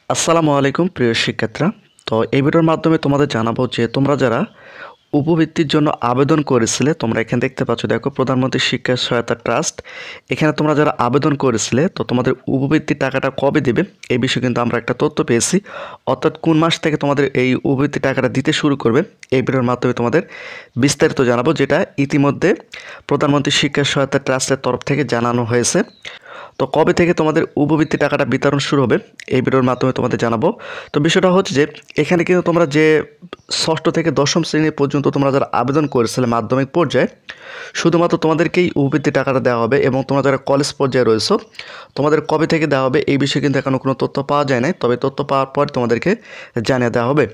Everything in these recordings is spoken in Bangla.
আসসালামু আলাইকুম প্রিয় শিক্ষার্থীরা। তো এই ভিডিওর মাধ্যমে তোমাদের জানাবো যে তোমরা যারা উপবৃত্তির জন্য আবেদন করেছিলে, তোমরা এখানে দেখতে পাচ্ছ, দেখো প্রধানমন্ত্রী শিক্ষা সহায়তা ট্রাস্ট। এখানে তোমরা যারা আবেদন করেছিলে, তো তোমাদের উপবৃত্তির টাকাটা কবে দেবে এই বিষয়ে কিন্তু আমরা একটা তথ্য পেয়েছি। অর্থাৎ কোন মাস থেকে তোমাদের এই উপবৃত্তির টাকাটা দিতে শুরু করবে এই ভিডিওর মাধ্যমে তোমাদের বিস্তারিত জানাবো, যেটা ইতিমধ্যে প্রধানমন্ত্রী শিক্ষা সহায়তা ট্রাস্টের তরফ থেকে জানানো হয়েছে। তো কবে থেকে তোমাদের উপবৃত্তি টাকাটা বিতরণ শুরু হবে এই ভিডিওর মাধ্যমে তোমাদের জানাবো। তো বিষয়টা হচ্ছে যে এখানে কিন্তু তোমরা যে ষষ্ঠ থেকে দশম শ্রেণী পর্যন্ত তোমরা যারা আবেদন করেছিলে মাধ্যমিক পর্যায়ে, শুধুমাত্র তোমাদেরকেই উপবৃত্তি টাকাটা দেওয়া হবে। এবং তোমরা যারা কলেজ পর্যায়ে রয়েছো, তোমাদের কবে থেকে দেওয়া হবে এই বিষয়ে কিন্তু এখনও কোনো তথ্য পাওয়া যায় নাই, তবে তথ্য পাওয়ার পর তোমাদেরকে জানিয়ে দেওয়া হবে।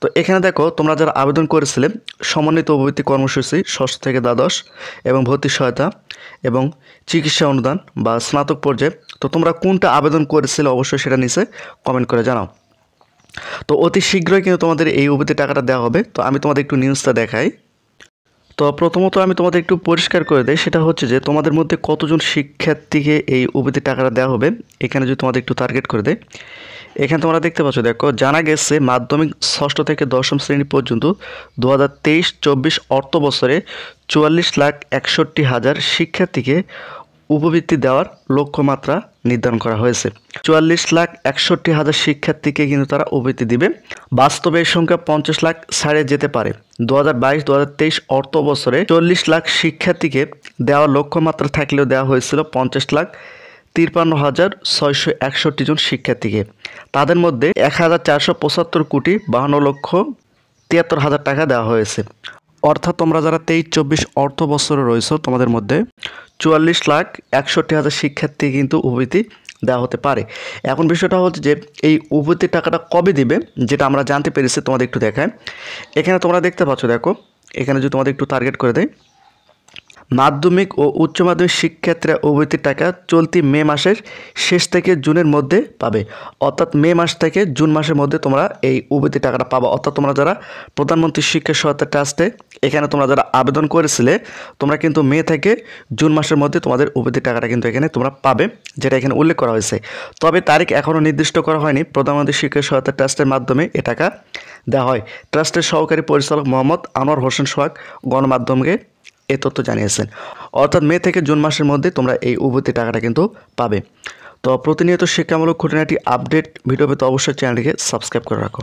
তো এখানে দেখো, তোমরা যারা আবেদন করেছিলে সমন্বিত উপবৃত্তি কর্মসূচি ষষ্ঠ থেকে দ্বাদশ এবং ভর্তি সহায়তা এবং চিকিৎসা অনুদান বা স্নাতক পর্যায়ে, তো তোমরা কোনটা আবেদন করেছিলে অবশ্যই সেটা নিচে কমেন্ট করে জানাও। তো অতি শীঘ্রই কিন্তু তোমাদের এই উপবৃত্তি টাকাটা দেওয়া হবে। তো আমি তোমাদের একটু নিউজটা দেখাই। তো প্রথমত আমি তোমাদের একটু পরিষ্কার করে দেই, সেটা হচ্ছে যে তোমাদের মধ্যে কতজন শিক্ষার্থীকে এই উপবৃত্তি টাকাটা দেওয়া হবে। এখানে যদি তোমাদের একটু টার্গেট করে দেয়, এখানে তোমরা দেখতে পাচ্ছ, দেখো জানা গেছে মাধ্যমিক ষষ্ঠ থেকে দশম শ্রেণী পর্যন্ত 2023-24 অর্থ বছরে 44,61,000 শিক্ষার্থীকে উপবৃত্তি দেওয়ার লক্ষ্যমাত্রা নির্ধারণ করা হয়েছে। 44,61,000 শিক্ষার্থীকে কিন্তু তারা উপবৃত্তি দিবে। বাস্তবে এই সংখ্যা 50 লাখ ছাড়িয়ে যেতে পারে। 2022-2023 অর্থ বছরে 40 লাখ শিক্ষার্থীকে দেওয়ার লক্ষ্যমাত্রা থাকলেও দেওয়া হয়েছিল 50,53,661 জন শিক্ষার্থীকে। তাদের মধ্যে 1,475 কোটি 52,73,000 টাকা দেওয়া হয়েছে। অর্থাৎ তোমরা যারা 23-24 অর্থ বছরে রয়েছে, তোমাদের মধ্যে 44,61,000 শিক্ষার্থী কিন্তু উপবৃত্তি দেওয়া হতে পারে। এখন বিষয়টা হচ্ছে যে এই উপবৃত্তির টাকাটা কবে দিবে, যেটা আমরা জানতে পেরেছি। তোমাদের একটু দেখায়, এখানে তোমরা দেখতে পাচ্ছ, দেখো এখানে যদি তোমাদের একটু টার্গেট করে দেয়, মাধ্যমিক ও উচ্চ মাধ্যমিক শিক্ষার্থীরা উপবৃত্তির টাকা চলতি মে মাসের শেষ থেকে জুনের মধ্যে পাবে। অর্থাৎ মে মাস থেকে জুন মাসের মধ্যে তোমরা এই উপবৃত্তির টাকাটা পাবা। অর্থাৎ তোমরা যারা প্রধানমন্ত্রী শিক্ষা সহায়তা ট্রাস্টে এখানে তোমরা যারা আবেদন করেছিলে, তোমরা কিন্তু মে থেকে জুন মাসের মধ্যে তোমাদের উপবৃত্তির টাকাটা কিন্তু এখানে তোমরা পাবে, যেটা এখানে উল্লেখ করা হয়েছে। তবে তারিখ এখনও নির্দিষ্ট করা হয়নি। প্রধানমন্ত্রী শিক্ষা সহায়তা ট্রাস্টের মাধ্যমে এ টাকা দেওয়া হয়। ট্রাস্টের সহকারী পরিচালক মোহাম্মদ আনোয়ার হোসেন সোহাগ গণমাধ্যমকে এ তথ্য জানিয়েছেন। অর্থাৎ মে থেকে জুন মাসের মধ্যে তোমরা এই উপবৃত্তি টাকাটা কিন্তু পাবে। তো প্রতিনিয়ত শিক্ষামূলক খুঁটিনাটি আপডেট ভিডিও পেতে অবশ্যই চ্যানেলটিকে সাবস্ক্রাইব করে রাখো।